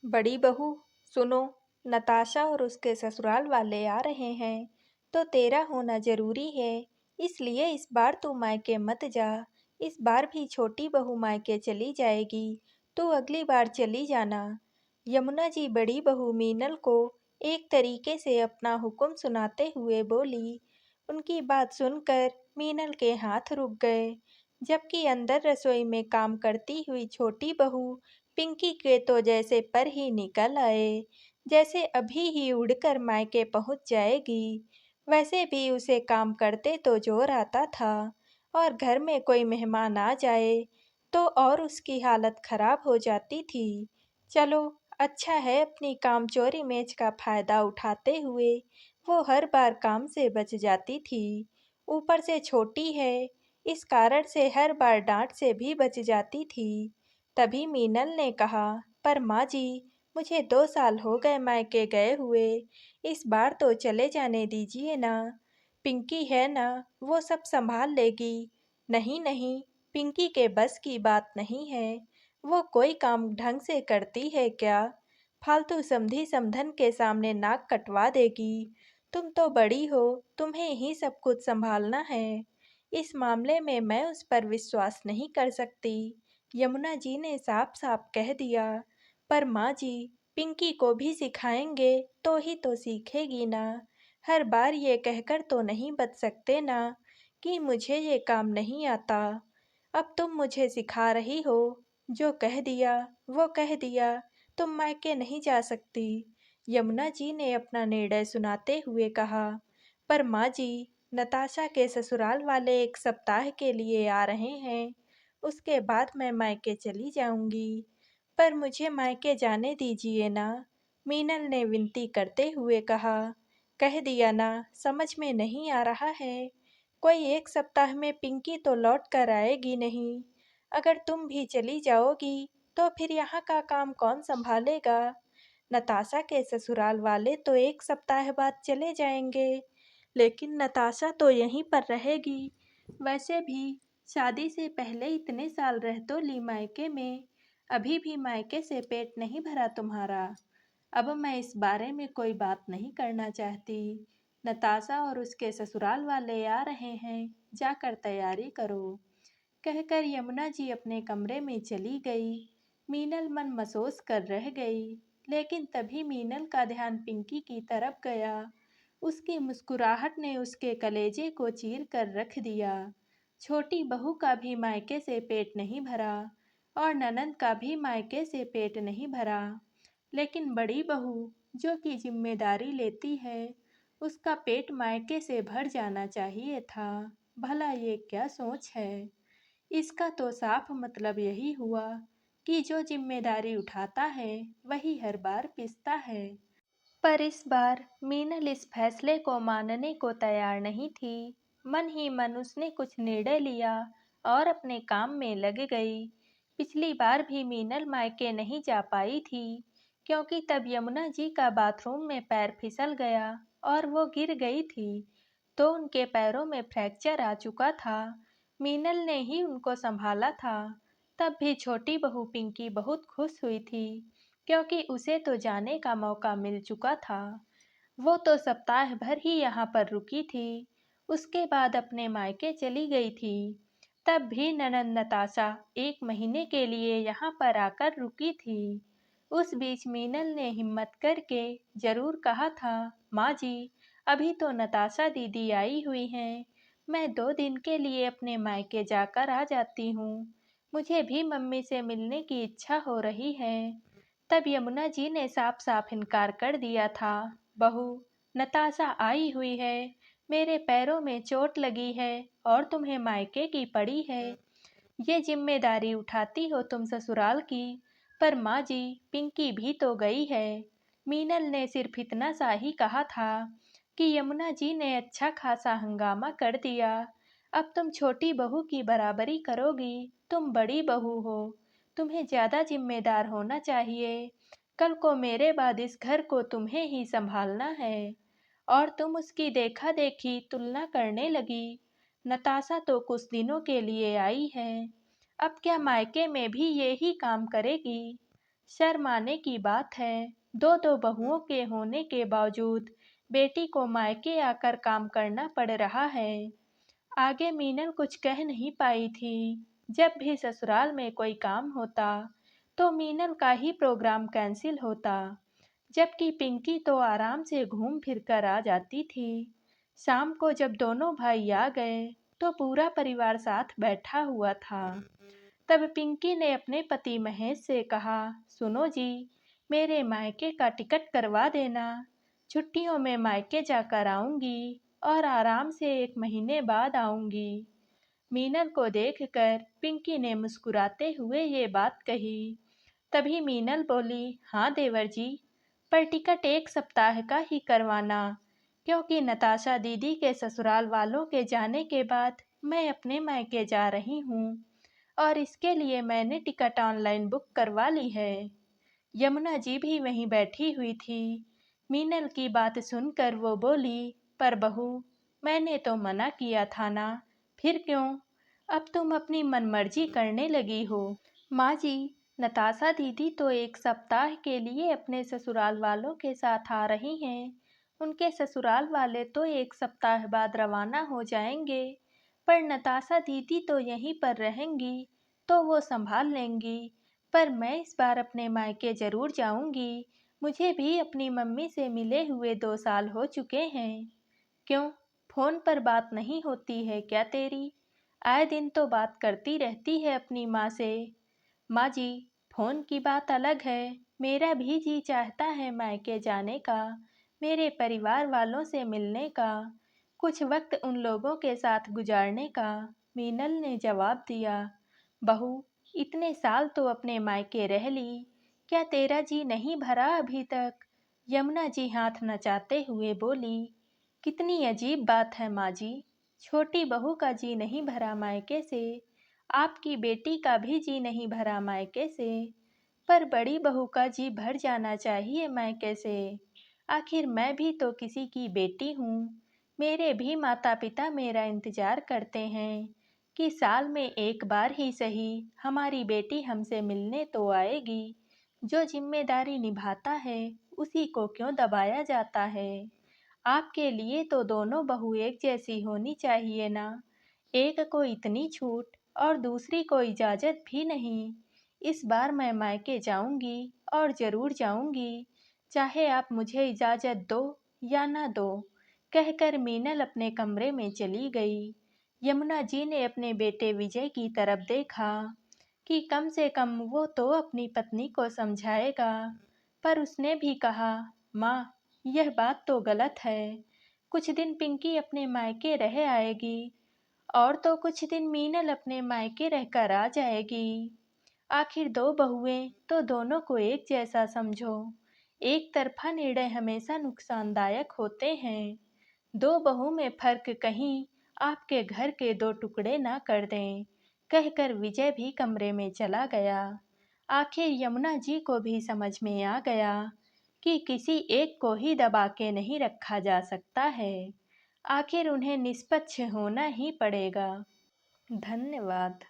बड़ी बहू, सुनो। नताशा और उसके ससुराल वाले आ रहे हैं, तो तेरा होना जरूरी है। इसलिए इस बार तू मायके मत जा। इस बार भी छोटी बहू मायके चली जाएगी, तू अगली बार चली जाना। यमुना जी बड़ी बहू मीनल को एक तरीके से अपना हुक्म सुनाते हुए बोली। उनकी बात सुनकर मीनल के हाथ रुक गए, जबकि अंदर रसोई में काम करती हुई छोटी बहू पिंकी के तो जैसे पर ही निकल आए, जैसे अभी ही उड़कर मायके पहुंच जाएगी। वैसे भी उसे काम करते तो जोर आता था, और घर में कोई मेहमान आ जाए तो और उसकी हालत खराब हो जाती थी। चलो, अच्छा है अपनी कामचोरी मेज का फायदा उठाते हुए वो हर बार काम से बच जाती थी। ऊपर से छोटी है, इस कारण से हर बार डांट से भी बच जाती थी। तभी मीनल ने कहा, पर माँ जी, मुझे 2 साल हो गए मायके गए हुए, इस बार तो चले जाने दीजिए ना। पिंकी है ना, वो सब संभाल लेगी। नहीं नहीं, पिंकी के बस की बात नहीं है। वो कोई काम ढंग से करती है क्या? फालतू समधी समधन के सामने नाक कटवा देगी। तुम तो बड़ी हो, तुम्हें ही सब कुछ संभालना है। इस मामले में मैं उस पर विश्वास नहीं कर सकती। यमुना जी ने साफ साफ कह दिया। पर माँ जी, पिंकी को भी सिखाएंगे तो ही तो सीखेगी ना। हर बार ये कहकर तो नहीं बच सकते ना कि मुझे ये काम नहीं आता। अब तुम मुझे सिखा रही हो। जो कह दिया वो कह दिया, तुम मायके नहीं जा सकती। यमुना जी ने अपना निर्णय सुनाते हुए कहा। पर माँ जी, नताशा के ससुराल वाले 1 सप्ताह के लिए आ रहे हैं, उसके बाद मैं मायके चली जाऊंगी। पर मुझे मायके जाने दीजिए ना, मीनल ने विनती करते हुए कहा। कह दिया ना, समझ में नहीं आ रहा है। कोई 1 सप्ताह में पिंकी तो लौट कर आएगी नहीं। अगर तुम भी चली जाओगी तो फिर यहाँ का काम कौन संभालेगा? नताशा के ससुराल वाले तो 1 सप्ताह बाद चले जाएंगे, लेकिन नताशा तो यहीं पर रहेगी। वैसे भी शादी से पहले इतने साल रह तो ली मायके में, अभी भी मायके से पेट नहीं भरा तुम्हारा। अब मैं इस बारे में कोई बात नहीं करना चाहती। नताशा और उसके ससुराल वाले आ रहे हैं, जाकर तैयारी करो। कहकर यमुना जी अपने कमरे में चली गई। मीनल मन मसोस कर रह गई, लेकिन तभी मीनल का ध्यान पिंकी की तरफ गया। उसकी मुस्कुराहट ने उसके कलेजे को चीर कर रख दिया। छोटी बहू का भी मायके से पेट नहीं भरा, और ननंद का भी मायके से पेट नहीं भरा, लेकिन बड़ी बहू जो कि जिम्मेदारी लेती है, उसका पेट मायके से भर जाना चाहिए था। भला ये क्या सोच है? इसका तो साफ मतलब यही हुआ कि जो जिम्मेदारी उठाता है वही हर बार पिसता है। पर इस बार मीनल इस फैसले को मानने को तैयार नहीं थी। मन ही मन उसने कुछ निर्णय लिया और अपने काम में लग गई। पिछली बार भी मीनल मायके नहीं जा पाई थी, क्योंकि तब यमुना जी का बाथरूम में पैर फिसल गया और वो गिर गई थी, तो उनके पैरों में फ्रैक्चर आ चुका था। मीनल ने ही उनको संभाला था। तब भी छोटी बहू पिंकी बहुत खुश हुई थी, क्योंकि उसे तो जाने का मौका मिल चुका था। वो तो सप्ताह भर ही यहाँ पर रुकी थी, उसके बाद अपने मायके चली गई थी। तब भी ननंद नताशा 1 महीने के लिए यहाँ पर आकर रुकी थी। उस बीच मीनल ने हिम्मत करके जरूर कहा था, माँ जी, अभी तो नताशा दीदी आई हुई हैं, मैं 2 दिन के लिए अपने मायके जाकर आ जाती हूँ। मुझे भी मम्मी से मिलने की इच्छा हो रही है। तब यमुना जी ने साफ साफ इनकार कर दिया था। बहू, नताशा आई हुई है, मेरे पैरों में चोट लगी है और तुम्हें मायके की पड़ी है। ये जिम्मेदारी उठाती हो तुम ससुराल की। पर माँ जी, पिंकी भी तो गई है। मीनल ने सिर्फ इतना सा ही कहा था कि यमुना जी ने अच्छा खासा हंगामा कर दिया। अब तुम छोटी बहू की बराबरी करोगी, तुम बड़ी बहू हो, तुम्हें ज्यादा जिम्मेदार होना चाहिए। कल को मेरे बाद इस घर को तुम्हें ही संभालना है। और तुम उसकी देखा देखी तुलना करने लगी। नताशा तो कुछ दिनों के लिए आई है, अब क्या मायके में भी ये ही काम करेगी? शर्माने की बात है, दो दो बहुओं के होने के बावजूद बेटी को मायके आकर काम करना पड़ रहा है। आगे मीनल कुछ कह नहीं पाई थी। जब भी ससुराल में कोई काम होता तो मीनल का ही प्रोग्राम कैंसिल होता, जबकि पिंकी तो आराम से घूम फिर कर आ जाती थी। शाम को जब दोनों भाई आ गए तो पूरा परिवार साथ बैठा हुआ था। तब पिंकी ने अपने पति महेश से कहा, सुनो जी, मेरे मायके का टिकट करवा देना। छुट्टियों में मायके जाकर आऊंगी और आराम से 1 महीने बाद आऊंगी। मीनल को देखकर पिंकी ने मुस्कुराते हुए ये बात कही। तभी मीनल बोली, हाँ देवर जी, पर टिकट 1 सप्ताह का ही करवाना, क्योंकि नताशा दीदी के ससुराल वालों के जाने के बाद मैं अपने मायके जा रही हूँ और इसके लिए मैंने टिकट ऑनलाइन बुक करवा ली है। यमुना जी भी वहीं बैठी हुई थी। मीनल की बात सुनकर वो बोली, पर बहू, मैंने तो मना किया था ना, फिर क्यों? अब तुम अपनी मनमर्जी करने लगी हो। माँ जी, नताशा दीदी तो 1 सप्ताह के लिए अपने ससुराल वालों के साथ आ रही हैं। उनके ससुराल वाले तो 1 सप्ताह बाद रवाना हो जाएंगे, पर नताशा दीदी तो यहीं पर रहेंगी, तो वो संभाल लेंगी। पर मैं इस बार अपने मायके जरूर जाऊंगी। मुझे भी अपनी मम्मी से मिले हुए 2 साल हो चुके हैं। क्यों, फोन पर बात नहीं होती है क्या तेरी? आए दिन तो बात करती रहती है अपनी माँ से। माँ जी, फोन की बात अलग है, मेरा भी जी चाहता है मायके जाने का, मेरे परिवार वालों से मिलने का, कुछ वक्त उन लोगों के साथ गुजारने का। मीनल ने जवाब दिया, बहू, इतने साल तो अपने मायके रह ली, क्या तेरा जी नहीं भरा अभी तक? यमुना जी हाथ नचाते हुए बोली, कितनी अजीब बात है माँ जी, छोटी बहू का जी नहीं भरा मायके से, आपकी बेटी का भी जी नहीं भरा मायके से, पर बड़ी बहू का जी भर जाना चाहिए मायके से। आखिर मैं भी तो किसी की बेटी हूँ। मेरे भी माता पिता मेरा इंतजार करते हैं कि साल में एक बार ही सही हमारी बेटी हमसे मिलने तो आएगी। जो जिम्मेदारी निभाता है उसी को क्यों दबाया जाता है? आपके लिए तो दोनों बहू एक जैसी होनी चाहिए ना। एक को इतनी छूट और दूसरी को इजाज़त भी नहीं। इस बार मैं मायके जाऊंगी और ज़रूर जाऊंगी, चाहे आप मुझे इजाज़त दो या ना दो, कहकर मीनल अपने कमरे में चली गई। यमुना जी ने अपने बेटे विजय की तरफ देखा कि कम से कम वो तो अपनी पत्नी को समझाएगा, पर उसने भी कहा, माँ, यह बात तो गलत है। कुछ दिन पिंकी अपने मायके रह आएगी और तो कुछ दिन मीनल अपने मायके रहकर आ जाएगी। आखिर दो बहुएं तो दोनों को एक जैसा समझो। एक तरफा निर्णय हमेशा नुकसानदायक होते हैं। दो बहू में फर्क कहीं आपके घर के दो टुकड़े ना कर दें, कहकर विजय भी कमरे में चला गया। आखिर यमुना जी को भी समझ में आ गया कि किसी एक को ही दबा के नहीं रखा जा सकता है। आखिर उन्हें निष्पक्ष होना ही पड़ेगा। धन्यवाद।